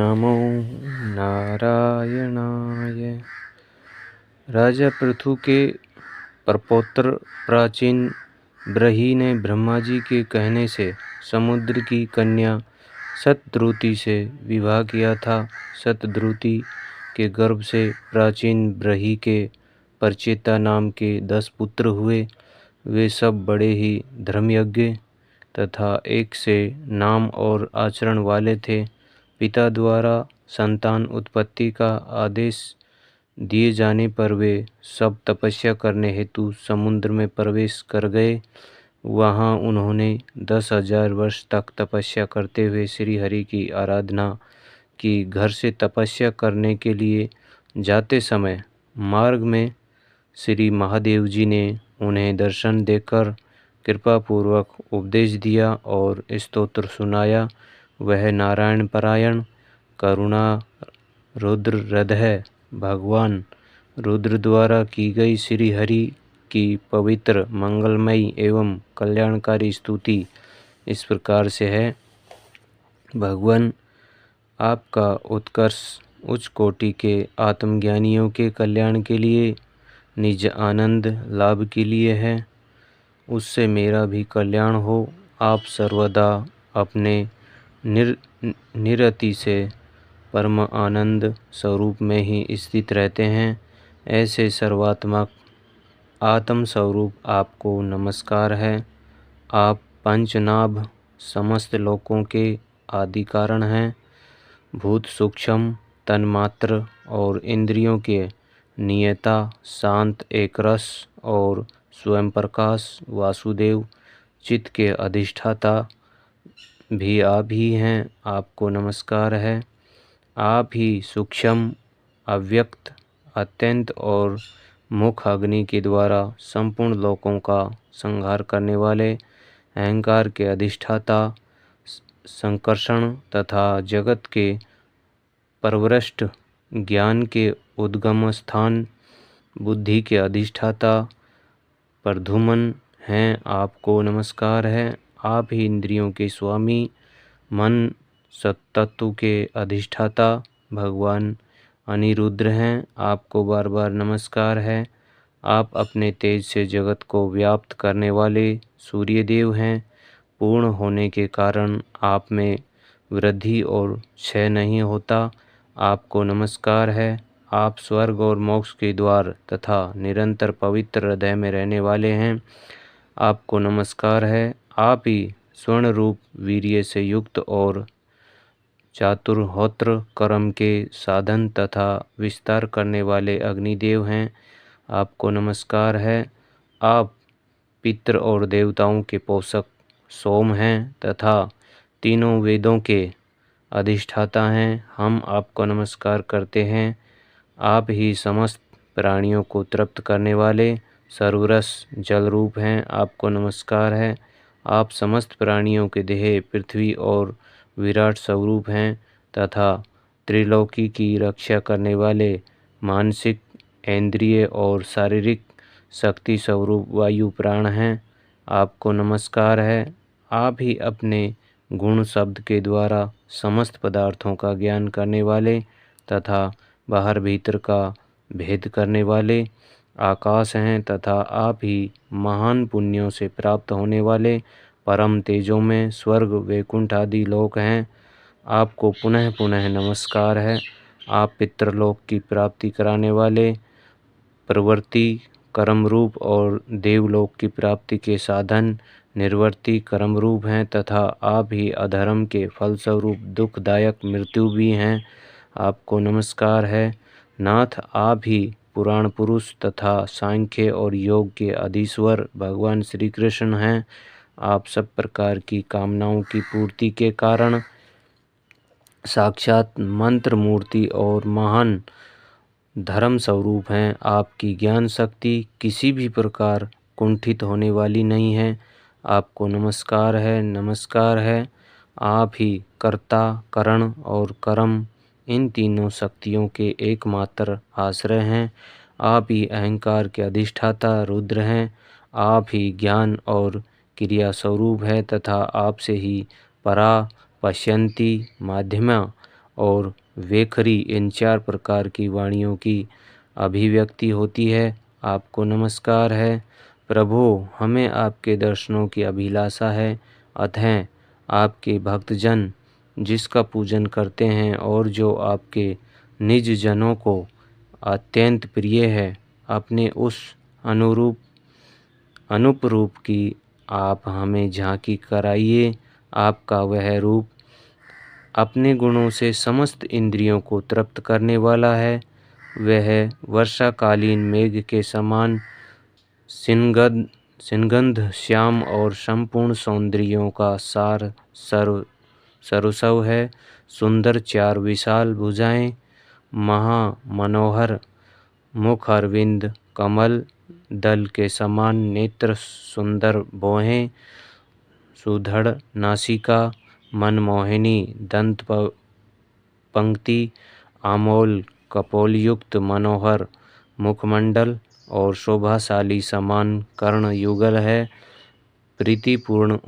नमो नारायणाय। राजा पृथु के प्रपौत्र प्राचीन ब्रही ने ब्रह्मा जी के कहने से समुद्र की कन्या शतद्रुति से विवाह किया था। शतद्रुति के गर्भ से प्राचीन ब्रही के प्रचेता नाम के 10 पुत्र हुए। वे सब बड़े ही धर्मयज्ञ तथा एक से नाम और आचरण वाले थे। पिता द्वारा संतान उत्पत्ति का आदेश दिए जाने पर वे सब तपस्या करने हेतु समुद्र में प्रवेश कर गए। वहाँ उन्होंने 10,000 वर्ष तक तपस्या करते हुए श्री हरि की आराधना की। घर से तपस्या करने के लिए जाते समय मार्ग में श्री महादेव जी ने उन्हें दर्शन देकर कृपापूर्वक उपदेश दिया और स्तोत्र सुनाया। वह नारायण परायण करुणा रुद्र हृदय भगवान रुद्र द्वारा की गई श्री हरि की पवित्र मंगलमयी एवं कल्याणकारी स्तुति इस प्रकार से है। भगवान, आपका उत्कर्ष उच्च कोटि के आत्मज्ञानियों के कल्याण के लिए, निज आनंद लाभ के लिए है। उससे मेरा भी कल्याण हो। आप सर्वदा अपने निरति से परम आनंद स्वरूप में ही स्थित रहते हैं। ऐसे सर्वात्मक आत्म स्वरूप आपको नमस्कार है। आप पंचनाभ समस्त लोकों के आदि कारण हैं। भूत सूक्ष्म तन्मात्र और इंद्रियों के नियता शांत एक रस और स्वयं प्रकाश वासुदेव चित्त के अधिष्ठाता भी आप ही हैं। आपको नमस्कार है। आप ही सूक्ष्म अव्यक्त अत्यंत और मुख अग्नि के द्वारा संपूर्ण लोकों का संहार करने वाले अहंकार के अधिष्ठाता संकर्षण तथा जगत के परवृष्ट ज्ञान के उद्गम स्थान बुद्धि के अधिष्ठाता प्रद्युम्न हैं। आपको नमस्कार है। आप ही इंद्रियों के स्वामी मन सत्तत्व के अधिष्ठाता भगवान अनिरुद्ध हैं। आपको बार बार नमस्कार है। आप अपने तेज से जगत को व्याप्त करने वाले सूर्य देव हैं। पूर्ण होने के कारण आप में वृद्धि और क्षय नहीं होता। आपको नमस्कार है। आप स्वर्ग और मोक्ष के द्वार तथा निरंतर पवित्र हृदय में रहने वाले हैं। आपको नमस्कार है। आप ही स्वर्ण रूप वीर्य से युक्त और चातुर्होत्र कर्म के साधन तथा विस्तार करने वाले अग्निदेव हैं। आपको नमस्कार है। आप पितृ और देवताओं के पोषक सोम हैं तथा तीनों वेदों के अधिष्ठाता हैं। हम आपको नमस्कार करते हैं। आप ही समस्त प्राणियों को तृप्त करने वाले सर्वरस जल रूप हैं। आपको नमस्कार है। आप समस्त प्राणियों के देह पृथ्वी और विराट स्वरूप हैं तथा त्रिलोकी की रक्षा करने वाले मानसिक इंद्रिय और शारीरिक शक्ति स्वरूप वायु प्राण हैं। आपको नमस्कार है। आप ही अपने गुण शब्द के द्वारा समस्त पदार्थों का ज्ञान करने वाले तथा बाहर भीतर का भेद करने वाले आकाश हैं तथा आप ही महान पुण्यों से प्राप्त होने वाले परम तेजों में स्वर्ग वैकुंठ आदि लोक हैं। आपको पुनः पुनः नमस्कार है। आप पितृलोक की प्राप्ति कराने वाले प्रवृत्ति कर्म रूप और देवलोक की प्राप्ति के साधन निर्वर्ती कर्म रूप हैं तथा आप ही अधर्म के फलस्वरूप दुखदायक मृत्यु भी हैं। आपको नमस्कार है। नाथ, आप ही पुराण पुरुष तथा सांख्य और योग के अधीश्वर भगवान श्री कृष्ण हैं। आप सब प्रकार की कामनाओं की पूर्ति के कारण साक्षात मंत्र मूर्ति और महान धर्म स्वरूप हैं। आपकी ज्ञान शक्ति किसी भी प्रकार कुंठित होने वाली नहीं है। आपको नमस्कार है। नमस्कार है। आप ही कर्ता करण और कर्म इन तीनों शक्तियों के एकमात्र आश्रय हैं। आप ही अहंकार के अधिष्ठाता रुद्र हैं। आप ही ज्ञान और क्रिया स्वरूप है तथा आपसे ही परा पश्यंती माध्यमा और वेखरी, इन 4 प्रकार की वाणियों की अभिव्यक्ति होती है। आपको नमस्कार है। प्रभु, हमें आपके दर्शनों की अभिलाषा है। अतः आपके भक्तजन जिसका पूजन करते हैं और जो आपके निज जनों को अत्यंत प्रिय है, अपने उस अनूप रूप की आप हमें झांकी कराइए। आपका वह रूप अपने गुणों से समस्त इंद्रियों को तृप्त करने वाला है। वह वर्षाकालीन मेघ के समान सिनगंध श्याम और संपूर्ण सौंदर्यों का सार सरसव है। सुंदर 4 विशाल भुजाएं, महा मनोहर मुख अरविंद, कमल दल के समान नेत्र, सुंदर भौहें, सुधड़ नासिका, मनमोहिनी दंत पंक्ति, आमोल कपोलयुक्त मनोहर मुखमंडल और शोभाशाली समान कर्ण युगल है। प्रीतिपूर्ण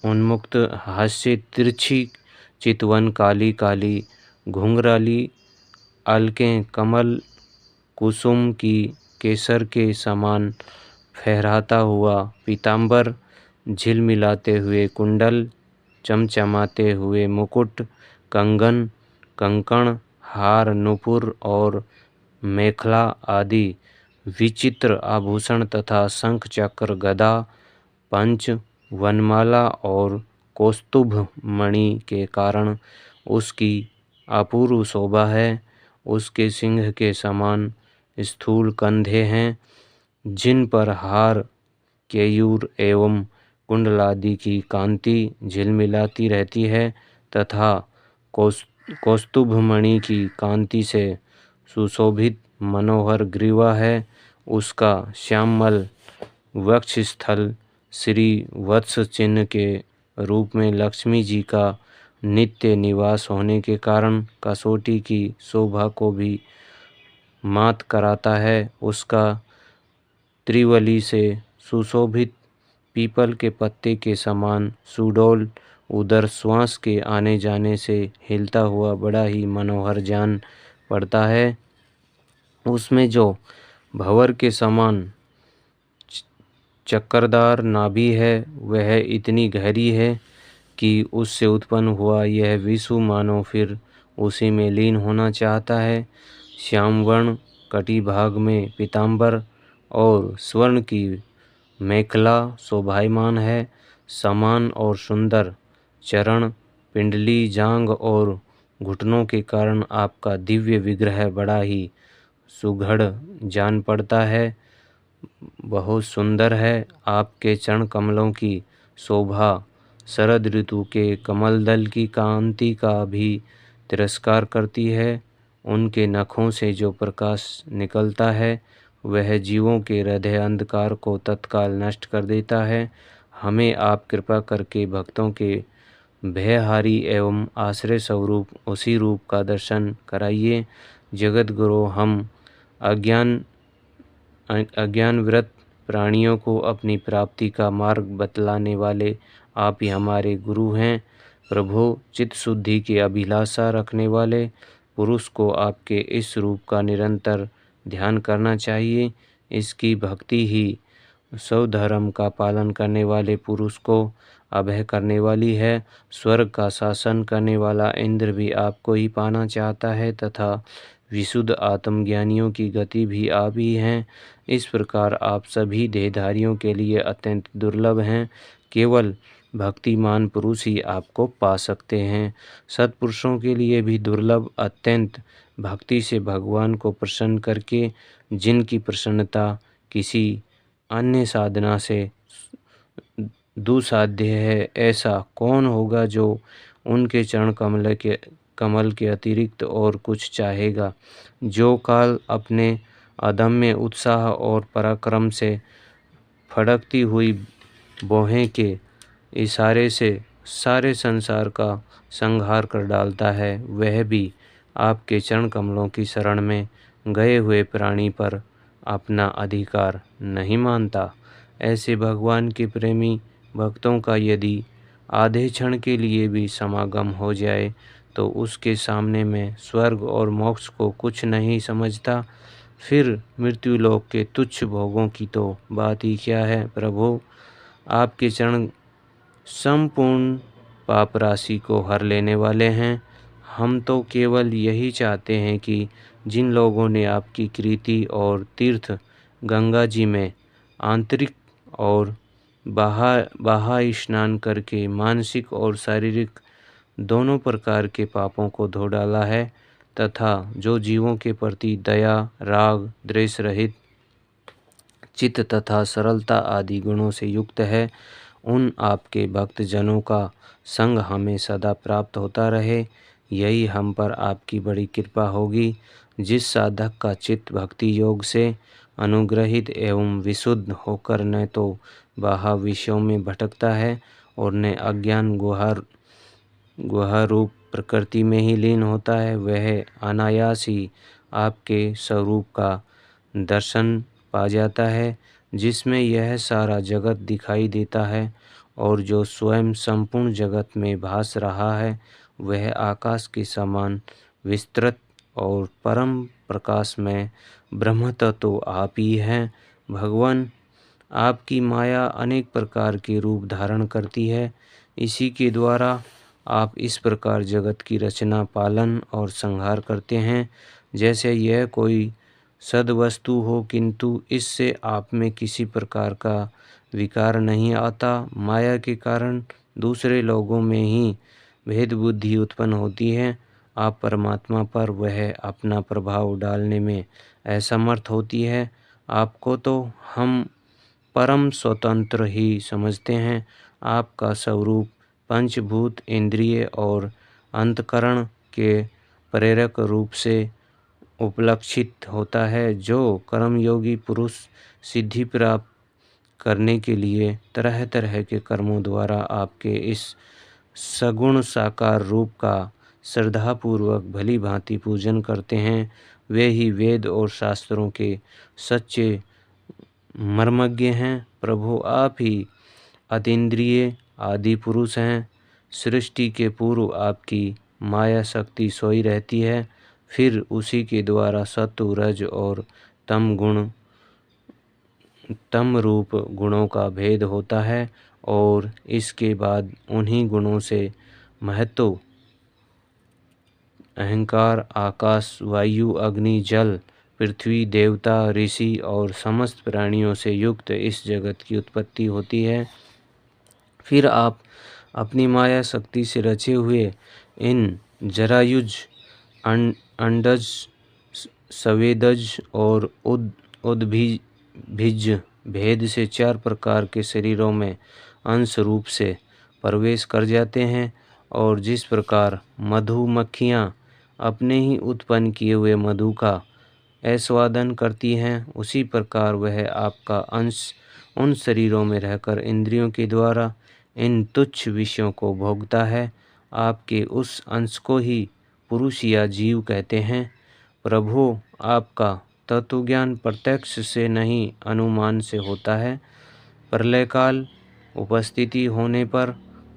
उन्मुक्त हास्य, तिरछी चितवन, काली काली घुंघराली अलकें, कमल कुसुम की केसर के समान फहराता हुआ पीतांबर, झिलमिलाते हुए कुंडल, चमचमाते हुए मुकुट, कंगन, कंकण, हार, नुपुर और मेखला आदि विचित्र आभूषण तथा शंख चक्र गदा पंच वनमाला और कौस्तुभ मणि के कारण उसकी अपूर्व शोभा है। उसके सिंह के समान स्थूल कंधे हैं, जिन पर हार, केयूर एवं कुंडलादि की कांति झिलमिलाती रहती है तथा कौस्तुभ मणि की कांति से सुशोभित मनोहर ग्रीवा है। उसका श्यामल वक्षस्थल श्री वत्स चिन्ह के रूप में लक्ष्मी जी का नित्य निवास होने के कारण कसौटी की शोभा को भी मात कराता है। उसका त्रिवली से सुशोभित पीपल के पत्ते के समान सुडौल उदर श्वास के आने जाने से हिलता हुआ बड़ा ही मनोहर जान पड़ता है। उसमें जो भंवर के समान चक्करदार नाभि है, वह इतनी गहरी है कि उससे उत्पन्न हुआ यह विषु मानो फिर उसी में लीन होना चाहता है। श्यामवर्ण कटिभाग में पीतांबर और स्वर्ण की मेखला शोभायमान है। समान और सुंदर चरण, पिंडली, जांघ और घुटनों के कारण आपका दिव्य विग्रह बड़ा ही सुघड़ जान पड़ता है, बहुत सुंदर है। आपके चरण कमलों की शोभा शरद ऋतु के कमल दल की कांति का भी तिरस्कार करती है। उनके नखों से जो प्रकाश निकलता है, वह जीवों के हृदय अंधकार को तत्काल नष्ट कर देता है। हमें आप कृपा करके भक्तों के भयहारी एवं आश्रय स्वरूप उसी रूप का दर्शन कराइए। जगत गुरु, हम अज्ञानवृत प्राणियों को अपनी प्राप्ति का मार्ग बतलाने वाले आप ही हमारे गुरु हैं। प्रभु, चित्त शुद्धि की अभिलाषा रखने वाले पुरुष को आपके इस रूप का निरंतर ध्यान करना चाहिए। इसकी भक्ति ही स्वधर्म का पालन करने वाले पुरुष को अभय करने वाली है। स्वर्ग का शासन करने वाला इंद्र भी आपको ही पाना चाहता है तथा विशुद्ध आत्मज्ञानियों की गति भी आप ही हैं। इस प्रकार आप सभी देहधारियों के लिए अत्यंत दुर्लभ हैं। केवल भक्तिमान पुरुष ही आपको पा सकते हैं। सत्पुरुषों के लिए भी दुर्लभ, अत्यंत भक्ति से भगवान को प्रसन्न करके जिनकी प्रसन्नता किसी अन्य साधना से दुसाध्य है, ऐसा कौन होगा जो उनके चरण कमल के अतिरिक्त और कुछ चाहेगा। जो काल अपने अदम्य उत्साह और पराक्रम से फड़कती हुई भौहें के इशारे से सारे संसार का संहार कर डालता है, वह भी आपके चरण कमलों की शरण में गए हुए प्राणी पर अपना अधिकार नहीं मानता। ऐसे भगवान के प्रेमी भक्तों का यदि आधे क्षण के लिए भी समागम हो जाए तो उसके सामने मैं स्वर्ग और मोक्ष को कुछ नहीं समझता, फिर मृत्युलोक के तुच्छ भोगों की तो बात ही क्या है। प्रभु, आपके चरण संपूर्ण पाप राशि को हर लेने वाले हैं। हम तो केवल यही चाहते हैं कि जिन लोगों ने आपकी कृति और तीर्थ गंगा जी में आंतरिक और बाह्य स्नान करके मानसिक और शारीरिक दोनों प्रकार के पापों को धो डाला है, तथा जो जीवों के प्रति दया, राग, द्वेष रहित चित्त तथा सरलता आदि गुणों से युक्त है, उन आपके भक्तजनों का संग हमें सदा प्राप्त होता रहे, यही हम पर आपकी बड़ी कृपा होगी। जिस साधक का चित्त भक्ति योग से अनुग्रहित एवं विशुद्ध होकर न तो बाह्य विषयों में भटकता है और न अज्ञान गुहा रूप प्रकृति में ही लीन होता है, वह अनायास ही आपके स्वरूप का दर्शन पा जाता है, जिसमें यह सारा जगत दिखाई देता है, और जो स्वयं संपूर्ण जगत में भास रहा है वह आकाश के समान विस्तृत और परम प्रकाश में ब्रह्म तत्व आप ही हैं। भगवान, आपकी माया अनेक प्रकार के रूप धारण करती है, इसी के द्वारा आप इस प्रकार जगत की रचना, पालन और संहार करते हैं जैसे यह कोई सद्वस्तु हो, किंतु इससे आप में किसी प्रकार का विकार नहीं आता। माया के कारण दूसरे लोगों में ही भेद बुद्धि उत्पन्न होती है। आप परमात्मा पर वह अपना प्रभाव डालने में असमर्थ होती है। आपको तो हम परम स्वतंत्र ही समझते हैं। आपका स्वरूप पंचभूत, इंद्रिय और अंतकरण के प्रेरक रूप से उपलक्षित होता है। जो कर्मयोगी पुरुष सिद्धि प्राप्त करने के लिए तरह तरह के कर्मों द्वारा आपके इस सगुण साकार रूप का श्रद्धापूर्वक भली भांति पूजन करते हैं, वे ही वेद और शास्त्रों के सच्चे मर्मज्ञ हैं। प्रभु, आप ही अतीन्द्रिय आदि पुरुष हैं। सृष्टि के पूर्व आपकी माया शक्ति सोई रहती है, फिर उसी के द्वारा सत्व, रज और तम रूप गुणों का भेद होता है, और इसके बाद उन्हीं गुणों से महत्व, अहंकार, आकाश, वायु, अग्नि, जल, पृथ्वी, देवता, ऋषि और समस्त प्राणियों से युक्त इस जगत की उत्पत्ति होती है। फिर आप अपनी माया शक्ति से रचे हुए इन जरायुज, अंडज, सवेदज और उद्भिज भेद से 4 प्रकार के शरीरों में अंश रूप से प्रवेश कर जाते हैं, और जिस प्रकार मधुमक्खियाँ अपने ही उत्पन्न किए हुए मधु का आस्वादन करती हैं, उसी प्रकार वह आपका अंश उन शरीरों में रहकर इंद्रियों के द्वारा इन तुच्छ विषयों को भोगता है। आपके उस अंश को ही पुरुष या जीव कहते हैं। प्रभु, आपका तत्वज्ञान प्रत्यक्ष से नहीं अनुमान से होता है। प्रलय काल उपस्थिति होने पर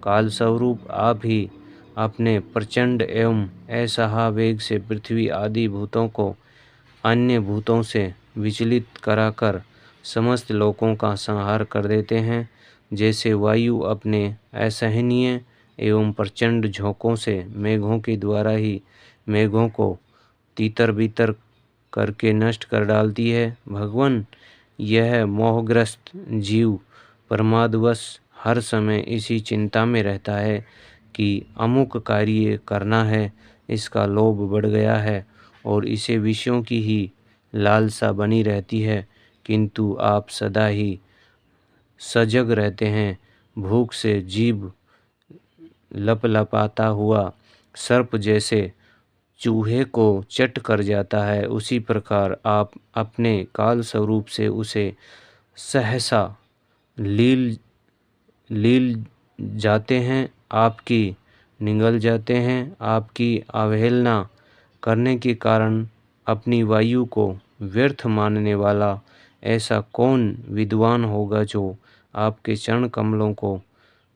काल स्वरूप आप ही अपने प्रचंड एवं असहाय वेग से पृथ्वी आदि भूतों को अन्य भूतों से विचलित कराकर समस्त लोकों का संहार कर देते हैं। जैसे वायु अपने असहनीय एवं प्रचंड झोंकों से मेघों के द्वारा ही मेघों को तीतर बीतर करके नष्ट कर डालती है। भगवान, यह मोहग्रस्त जीव प्रमादवश हर समय इसी चिंता में रहता है कि अमुक कार्य करना है, इसका लोभ बढ़ गया है और इसे विषयों की ही लालसा बनी रहती है, किंतु आप सदा ही सजग रहते हैं। भूख से जीभ लपलपाता हुआ सर्प जैसे चूहे को चट कर जाता है, उसी प्रकार आप अपने काल स्वरूप से उसे सहसा लील जाते हैं, आपकी निगल जाते हैं। आपकी अवहेलना करने के कारण अपनी वायु को व्यर्थ मानने वाला ऐसा कौन विद्वान होगा जो आपके चरण कमलों को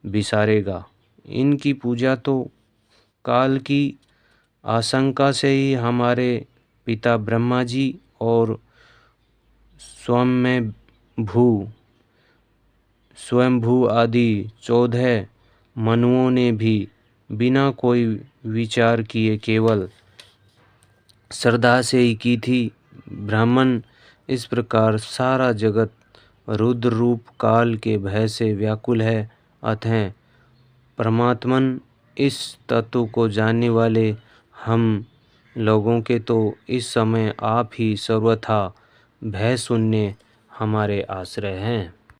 विसारेगा। इनकी पूजा तो काल की आशंका से ही हमारे पिता ब्रह्मा जी और स्वयंभू आदि 14 मनुओं ने भी बिना कोई विचार किए केवल श्रद्धा से ही की थी। ब्राह्मण इस प्रकार सारा जगत रुद्र रूप काल के भय से व्याकुल है। अतः परमात्मन इस तत्व को जानने वाले हम लोगों के तो इस समय आप ही सर्वथा भय शून्य हमारे आश्रय हैं।